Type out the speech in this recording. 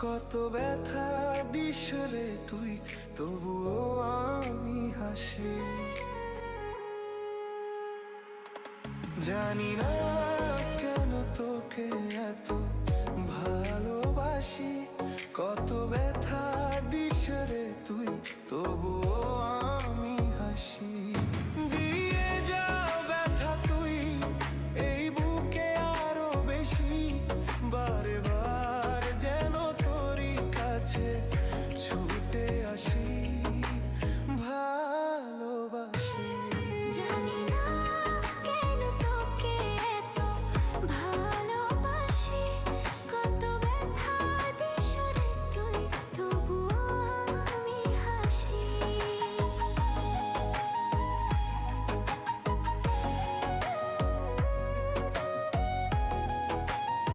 কত ব্যথা দিস রে তুই, তবুও আমি হাসি। জানি না কেন তোকে এত ভালোবাসি, কত ব্যথা দিস রে তুই, তবুও আমি হাসি। দিয়ে যা ব্যথা তুই এই বুকে আরো বেশি, বারে বারে